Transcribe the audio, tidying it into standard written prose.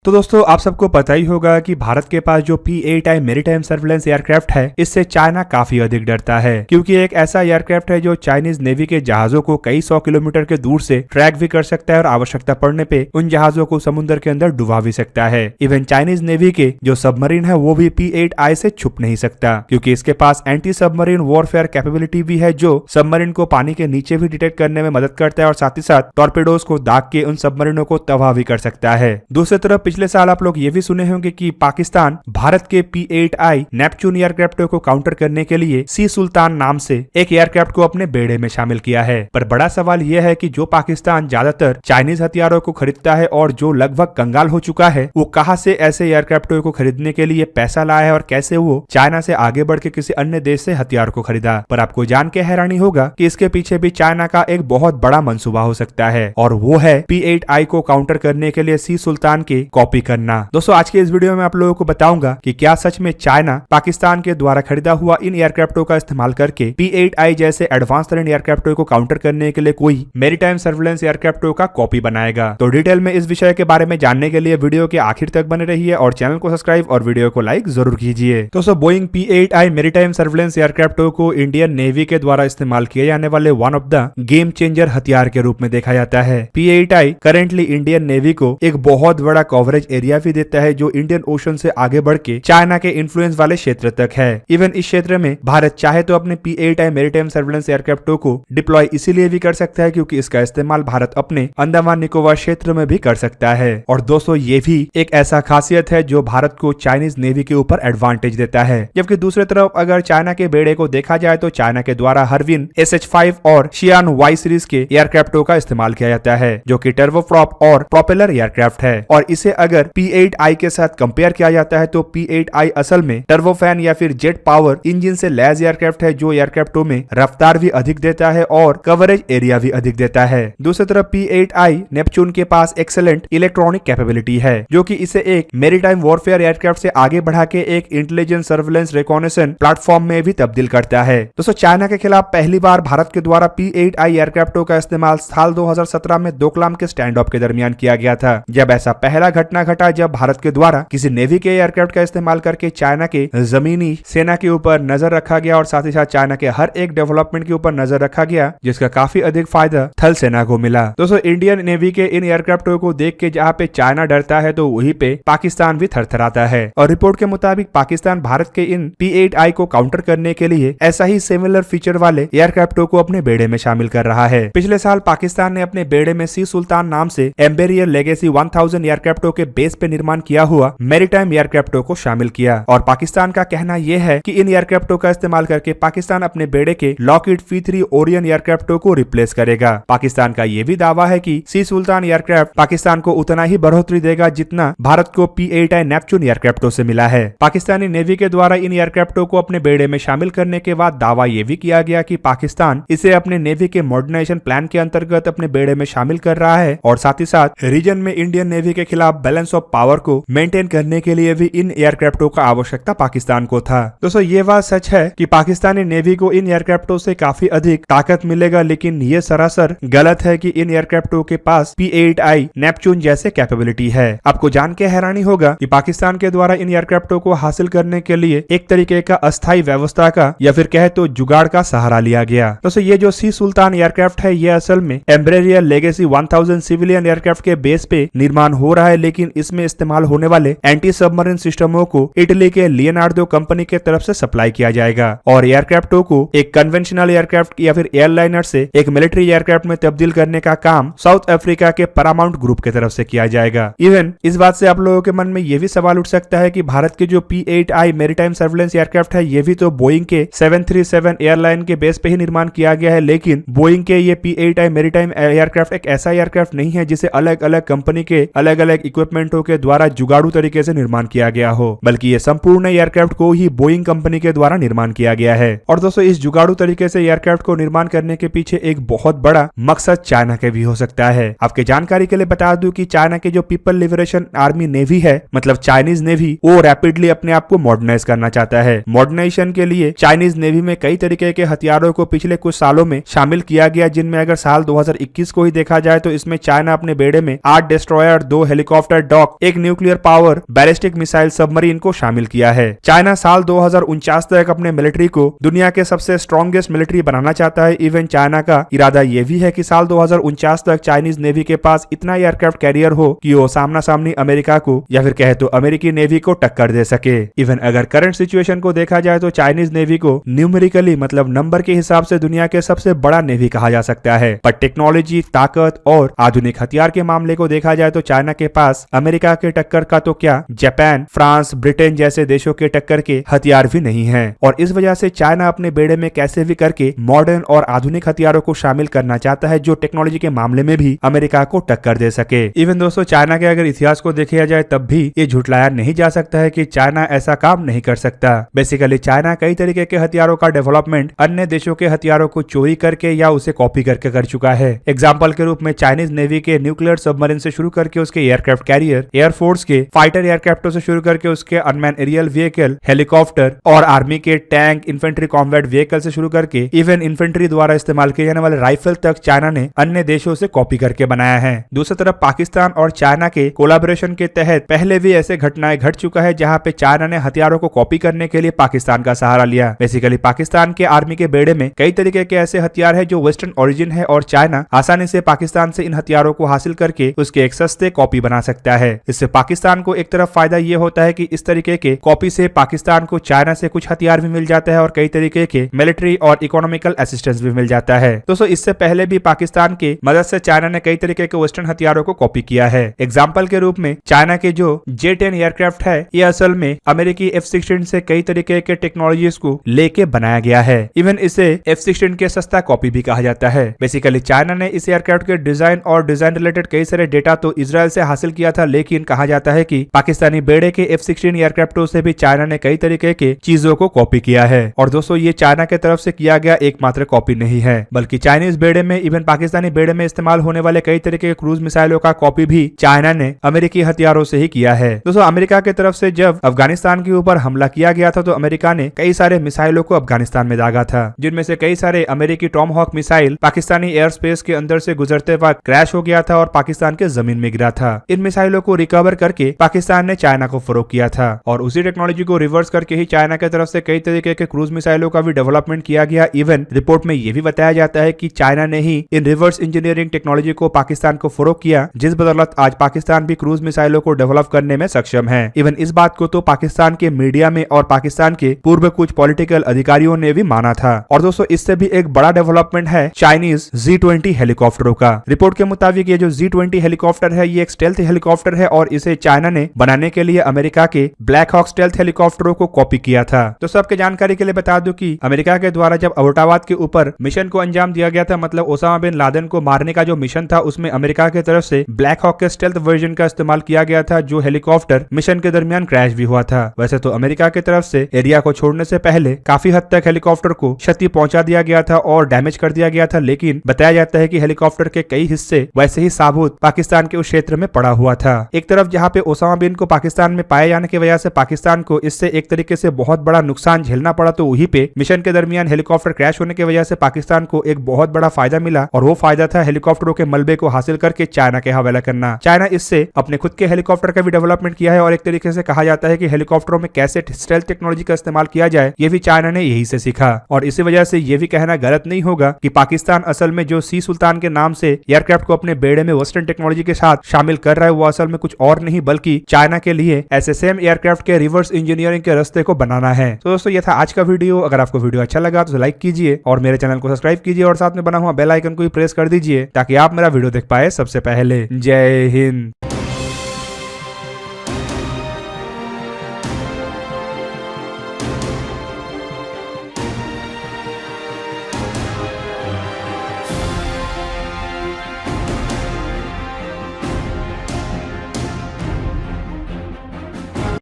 तो दोस्तों आप सबको पता ही होगा कि भारत के पास जो P-8I मैरीटाइम सर्विलेंस एयरक्राफ्ट है, इससे चाइना काफी अधिक डरता है, क्योंकि एक ऐसा एयरक्राफ्ट है जो चाइनीज नेवी के जहाजों को कई 100 किलोमीटर के दूर से ट्रैक भी कर सकता है और आवश्यकता पड़ने पे उन जहाजों को समुद्र के अंदर डुबा भी सकता है। इवन चाइनीज नेवी के जो सबमरीन है वो भी P-8I से छुप नहीं सकता, क्योंकि इसके पास एंटी सबमरीन वॉरफेयर कैपेबिलिटी भी है जो सबमरीन को पानी के नीचे भी डिटेक्ट करने में मदद करता है और साथ ही साथ टॉर्पेडोज को दाग के उन सबमरीनों को तबाह भी कर सकता है। दूसरी तरफ पिछले साल आप लोग ये भी सुने होंगे कि पाकिस्तान भारत के P-8I नेपच्यून एयरक्राफ्ट को काउंटर करने के लिए सी सुल्तान नाम से एक एयरक्राफ्ट को अपने बेड़े में शामिल किया है। पर बड़ा सवाल यह है कि जो पाकिस्तान ज्यादातर चाइनीज हथियारों को खरीदता है और जो लगभग कंगाल हो चुका है, वो कहां से ऐसे एयरक्राफ्ट को खरीदने के लिए पैसा लाया है और कैसे वो चाइना से आगे बढ़ के किसी अन्य देश से हथियार को खरीदा। पर आपको जान के हैरानी होगा कि इसके पीछे भी चाइना का एक बहुत बड़ा मंसूबा हो सकता है, और वो है P-8I को काउंटर करने के लिए सी सुल्तान के कॉपी करना। दोस्तों आज के इस वीडियो में आप लोगों को बताऊंगा कि क्या सच में चाइना पाकिस्तान के द्वारा खरीदा हुआ इन एयरक्राफ्टों का इस्तेमाल करके P-8I जैसे एडवांस तरह एयरक्राफ्टों को काउंटर करने के लिए कोई मैरीटाइम सर्विलेंस एयरक्राफ्टों का कॉपी बनाएगा। तो डिटेल में इस विषय के बारे में जानने के लिए वीडियो के आखिर तक बने रहिए और चैनल को सब्सक्राइब और वीडियो को लाइक जरूर कीजिए। दोस्तों बोइंग P-8I मैरीटाइम सर्विलेंस एयरक्राफ्टों को इंडियन नेवी के द्वारा इस्तेमाल किए जाने वाले one of the game changer हथियार के रूप में देखा जाता है। P-8I करेंटली इंडियन नेवी को एक बहुत बड़ा कवरेज एरिया भी देता है जो इंडियन ओशन से आगे बढ़ के चाइना के इन्फ्लुएंस वाले क्षेत्र तक है। इवन इस क्षेत्र में भारत चाहे तो अपने P-8I मैरीटाइम सर्विलेंस एयरक्राफ्टों को डिप्लॉय इसीलिए भी कर सकता है क्योंकि इसका इस्तेमाल भारत अपने अंडमान निकोबार क्षेत्र में भी कर सकता है। और दोस्तों ये भी एक ऐसा खासियत है जो भारत को चाइनीज नेवी के ऊपर एडवांटेज देता है। जबकि दूसरी तरफ अगर चाइना के बेड़े को देखा जाए तो चाइना के द्वारा हरविन SH-5 और शियान Y सीरीज के एयरक्राफ्टों का इस्तेमाल किया जाता है जो कि टर्बोप्रॉप और प्रोपेलर एयरक्राफ्ट है। और इसे अगर P-8I के साथ कंपेयर किया जाता है तो P-8I असल में टर्बोफैन या फिर जेट पावर इंजन से लैस एयरक्राफ्ट है जो एयरक्राफ्टों में रफ्तार भी अधिक देता है और कवरेज एरिया भी अधिक देता है। दूसरी तरफ P-8I नेपच्यून के पास एक्सेलेंट इलेक्ट्रॉनिक कैपेबिलिटी है जो कि इसे एक मैरीटाइम वॉरफेयर एयरक्राफ्ट से आगे बढ़ा के एक इंटेलिजेंस सर्विलेंस रिकॉनेसेंस प्लेटफॉर्म में भी तब्दील करता है। दोस्तों चाइना के खिलाफ पहली बार भारत के द्वारा P-8I एयरक्राफ्टों का इस्तेमाल साल 2017 में डोकलाम के स्टैंड ऑफ के दरमियान किया गया था, जब ऐसा पहला घटना घटा जब भारत के द्वारा किसी नेवी के एयरक्राफ्ट का इस्तेमाल करके चाइना के जमीनी सेना के ऊपर नजर रखा गया और साथ ही साथ चाइना के हर एक डेवलपमेंट के ऊपर नजर रखा गया, जिसका काफी अधिक फायदा थल सेना को मिला। दोस्तों इंडियन नेवी के इन एयरक्राफ्टों को देख के जहाँ पे चाइना डरता है तो वहीं पे पाकिस्तान भी थरथराता है। और रिपोर्ट के मुताबिक पाकिस्तान भारत के इन P-8I को काउंटर करने के लिए ऐसा ही सिमिलर फीचर वाले एयरक्राफ्टों को अपने बेड़े में शामिल कर रहा है। पिछले साल पाकिस्तान ने अपने बेड़े में सी सुल्तान नाम से एम्बेरियर लेगेसी 1000 एयरक्राफ्टों के बेस पे निर्माण किया हुआ मैरीटाइम एयरक्राफ्टों को शामिल किया। और पाकिस्तान का कहना यह है कि इन एयरक्राफ्टों का इस्तेमाल करके पाकिस्तान अपने बेड़े के लॉकहीड P-3 ओरियन एयरक्राफ्टों को रिप्लेस करेगा। पाकिस्तान का यह भी दावा है कि सी सुल्तान एयरक्राफ्ट पाकिस्तान को उतना ही बढ़ोतरी देगा जितना भारत को P-8I नेपच्यून एयरक्राफ्टों से मिला है। पाकिस्तानी नेवी के द्वारा इन एयरक्राफ्टों को अपने बेड़े में शामिल करने के बाद दावा यह भी किया गया कि पाकिस्तान इसे अपने नेवी के मॉडर्नाइजेशन प्लान के अंतर्गत अपने बेड़े में शामिल कर रहा है और साथ ही साथ रीजन में इंडियन नेवी के खिलाफ बैलेंस ऑफ पावर को मेंटेन करने के लिए भी इन एयरक्राफ्टों का आवश्यकता पाकिस्तान को था। दोस्तों ये बात सच है कि पाकिस्तानी नेवी को इन एयरक्राफ्टों से काफी अधिक ताकत मिलेगा, लेकिन ये सरासर गलत है कि इन एयरक्राफ्टों के पास P-8I नेपच्यून जैसे कैपेबिलिटी है। आपको जान के हैरानी होगा कि पाकिस्तान के द्वारा इन एयरक्राफ्टों को हासिल करने के लिए एक तरीके का अस्थायी व्यवस्था का या फिर कहे तो जुगाड़ का सहारा लिया गया। दोस्तों ये जो सी सुल्तान एयरक्राफ्ट है ये असल में एम्बेरियर लेगेसी 1000 सिविलियन एयरक्राफ्ट के बेस पे निर्माण हो रहा है, लेकिन इसमें इस्तेमाल होने वाले एंटी सबमरीन सिस्टमों को इटली के लियोनार्डो कंपनी के तरफ से सप्लाई किया जाएगा और एयरक्राफ्टों को एक कन्वेंशनल एयरक्राफ्ट या फिर एयरलाइनर से एक मिलिट्री एयरक्राफ्ट में तब्दील करने का काम साउथ अफ्रीका के पैरामाउंट ग्रुप की तरफ से किया जाएगा। इवन इस बात से आप लोगों के मन में यह भी सवाल उठ सकता है कि भारत के जो P-8I मैरीटाइम सर्विलेंस एयरक्राफ्ट है ये भी तो बोइंग के 737 एयरलाइन के बेस पे ही निर्माण किया गया है, लेकिन बोइंग के ये P-8I मैरीटाइम एयरक्राफ्ट एक ऐसा एयरक्राफ्ट नहीं है जिसे अलग अलग कंपनी के अलग अलग इक्विपमेंटों के द्वारा जुगाड़ू तरीके से निर्माण किया गया हो, बल्कि ये संपूर्ण एयरक्राफ्ट को ही बोइंग कंपनी के द्वारा निर्माण किया गया है। और दोस्तों इस जुगाड़ू तरीके से एयरक्राफ्ट को निर्माण करने के पीछे एक बहुत बड़ा मकसद चाइना के भी हो सकता है। आपके जानकारी के लिए बता दूं कि चाइना के जो पीपल लिबरेशन आर्मी नेवी है, मतलब चाइनीज नेवी, वो रैपिडली अपने आप को मॉडर्नाइज करना चाहता है। मॉडर्नाइजेशन के लिए चाइनीज नेवी में कई तरीके के हथियारों को पिछले कुछ सालों में शामिल किया गया, जिनमें अगर साल 2021 को ही देखा जाए तो इसमें चाइना अपने बेड़े में 8 डिस्ट्रॉयर, 2 हेलीकॉप्टर, वाटर डॉक एक nuclear power ballistic missile submarine को शामिल किया है। चाइना साल 2049 तक अपने मिलिट्री को दुनिया के सबसे स्ट्रॉन्गेस्ट मिलिट्री बनाना चाहता है। इवन चाइना का इरादा यह भी है कि साल 2049 तक चाइनीज नेवी के पास इतना एयरक्राफ्ट कैरियर हो कि वो सामना सामनी अमेरिका को या फिर कहे तो अमेरिकी नेवी को टक्कर दे सके। इवन अगर करंट सिचुएशन को देखा जाए तो चाइनीज नेवी को न्यूमेरिकली मतलब नंबर के हिसाब से दुनिया के सबसे बड़ा नेवी कहा जा सकता है, पर टेक्नोलॉजी, ताकत और आधुनिक हथियार के मामले को देखा जाए तो चाइना के पास अमेरिका के टक्कर का तो क्या, जापान, फ्रांस, ब्रिटेन जैसे देशों के टक्कर के हथियार भी नहीं है। और इस वजह से चाइना अपने बेड़े में कैसे भी करके मॉडर्न और आधुनिक हथियारों को शामिल करना चाहता है जो टेक्नोलॉजी के मामले में भी अमेरिका को टक्कर दे सके। इवन दोस्तों चाइना के अगर इतिहास को देखा जाए तब भी ये झुटलाया नहीं जा सकता है कि चाइना ऐसा काम नहीं कर सकता। बेसिकली चाइना कई तरीके के हथियारों का डेवलपमेंट अन्य देशों के हथियारों को चोरी करके या उसे कॉपी करके कर चुका है। एग्जाम्पल के रूप में चाइनीज नेवी के न्यूक्लियर सबमरीन से शुरू करके उसके एयरक्राफ्ट कैरियर, एयरफोर्स के फाइटर एयरक्राफ्टों से शुरू करके उसके अनमैन एरियल व्हीकल, हेलीकॉप्टर और आर्मी के टैंक, इन्फेंट्री कॉम्बैट व्हीकल से शुरू करके इवन इन्फेंट्री द्वारा इस्तेमाल किए जाने वाले राइफल तक चाइना ने अन्य देशों से कॉपी करके बनाया है। दूसरी तरफ पाकिस्तान और चाइना के कोलैबोरेशन के तहत पहले भी ऐसे घटनाएं घट चुका है जहां पे चाइना ने हथियारों को कॉपी करने के लिए पाकिस्तान का सहारा लिया। बेसिकली पाकिस्तान के आर्मी के बेड़े में कई तरीके के ऐसे हथियार है जो वेस्टर्न ओरिजिन है और चाइना आसानी से पाकिस्तान से इन हथियारों को हासिल करके उसके एक सस्ते कॉपी बना सकता है। इससे पाकिस्तान को एक तरफ फायदा ये होता है कि इस तरीके के कॉपी से पाकिस्तान को चाइना से कुछ हथियार भी मिल जाता है और कई तरीके के मिलिट्री और इकोनॉमिकल असिस्टेंस भी मिल जाता है। दोस्तों इससे पहले भी पाकिस्तान की मदद से चाइना ने कई तरीके के वेस्टर्न हथियारों को कॉपी किया है। एग्जाम्पल के रूप में चाइना के जो J-10 एयरक्राफ्ट है ये असल में अमेरिकी F-16 से कई तरीके के टेक्नोलॉजीज को लेके बनाया गया है। इवन इसे F-16 के सस्ता कॉपी भी कहा जाता है। बेसिकली चाइना ने इस एयरक्राफ्ट के डिजाइन और डिजाइन रिलेटेड कई सारे डेटा तो इजराइल से हासिल किया था, लेकिन कहा जाता है कि पाकिस्तानी बेड़े के F-16 एयरक्राफ्टों से भी चाइना ने कई तरीके के चीजों को कॉपी किया है। और दोस्तों ये चाइना के तरफ से किया गया एकमात्र कॉपी नहीं है, बल्कि चाइनीज बेड़े में इवन पाकिस्तानी बेड़े में इस्तेमाल होने वाले कई तरीके के क्रूज मिसाइलों का कॉपी भी चाइना ने अमेरिकी हथियारों से ही किया है। दोस्तों अमेरिका की तरफ से जब अफगानिस्तान के ऊपर हमला किया गया था तो अमेरिका ने कई सारे मिसाइलों को अफगानिस्तान में दागा था, जिनमें से कई सारे अमेरिकी Tomahawk missile Pakistani air space के अंदर से गुजरते वक्त क्रैश हो गया था और पाकिस्तान के जमीन में गिरा था। इन मिसाइलों को रिकवर करके पाकिस्तान ने चाइना को फरोख्त किया था और उसी टेक्नोलॉजी को रिवर्स करके ही चाइना की तरफ से कई तरीके के क्रूज मिसाइलों का भी डेवलपमेंट किया गया। इवन रिपोर्ट में यह भी बताया जाता है कि चाइना ने ही इन रिवर्स इंजीनियरिंग टेक्नोलॉजी को पाकिस्तान को फरोख्त किया, जिस बदौलत आज पाकिस्तान भी क्रूज मिसाइलों को डेवलप करने में सक्षम है। इवन इस बात को तो पाकिस्तान के मीडिया में और पाकिस्तान के पूर्व कुछ पॉलिटिकल अधिकारियों ने भी माना था। और दोस्तों इससे भी एक बड़ा डेवलपमेंट है चाइनीज J-20 हेलीकॉप्टरों का। रिपोर्ट के मुताबिक ये जो J-20 हेलीकॉप्टर है ये एक स्टेल्थ हेलीकॉप्टर है और इसे चाइना ने बनाने के लिए अमेरिका के ब्लैक हॉक स्टेल्थ हेलीकॉप्टरों को कॉपी किया था। तो सबके जानकारी के लिए बता दूं कि अमेरिका के द्वारा जब अबोटाबाद के ऊपर मिशन को अंजाम दिया गया था, मतलब ओसामा बिन लादेन को मारने का जो मिशन था, उसमें अमेरिका की तरफ से ब्लैक हॉक के स्टेल्थ वर्जन का इस्तेमाल किया गया था, जो हेलीकॉप्टर मिशन के दरमियान क्रैश भी हुआ था। वैसे तो अमेरिका की तरफ से एरिया को छोड़ने से पहले काफी हद तक हेलीकॉप्टर को क्षति पहुंचा दिया गया था और डैमेज कर दिया गया था, लेकिन बताया जाता है कि हेलीकॉप्टर के कई हिस्से वैसे ही साबुत पाकिस्तान के उस क्षेत्र में पड़ा हुआ था। एक तरफ जहाँ पे ओसामा बिन को पाकिस्तान में पाए जाने की वजह से पाकिस्तान को इससे एक तरीके से बहुत बड़ा नुकसान झेलना पड़ा, तो वहीं पे मिशन के दरमियान हेलीकॉप्टर क्रैश होने की वजह से पाकिस्तान को एक बहुत बड़ा फायदा मिला और वो फायदा था हेलीकॉप्टरों के मलबे को हासिल करके चाइना के हवाले करना। चाइना इससे अपने खुद के हेलीकॉप्टर का भी डेवलपमेंट किया है और एक तरीके से कहा जाता है कि हेलीकॉप्टरों में कैसे स्टेल्थ टेक्नोलॉजी का इस्तेमाल किया जाए ये भी चाइना ने यही से सीखा। और इसी वजह से ये भी कहना गलत नहीं होगा कि पाकिस्तान असल में जो सी सुल्तान के नाम से एयरक्राफ्ट को अपने बेड़े में वेस्टर्न टेक्नोलॉजी के साथ शामिल कर रहा है, वो असल में कुछ और नहीं बल्कि चाइना के लिए ऐसे सेम एयरक्राफ्ट के रिवर्स इंजीनियरिंग के रास्ते को बनाना है। तो दोस्तों ये था आज का वीडियो। अगर आपको वीडियो अच्छा लगा तो लाइक कीजिए और मेरे चैनल को सब्सक्राइब कीजिए और साथ में बना हुआ बेल आइकन को भी प्रेस कर दीजिए ताकि आप मेरा वीडियो देख पाए सबसे पहले। जय हिंद।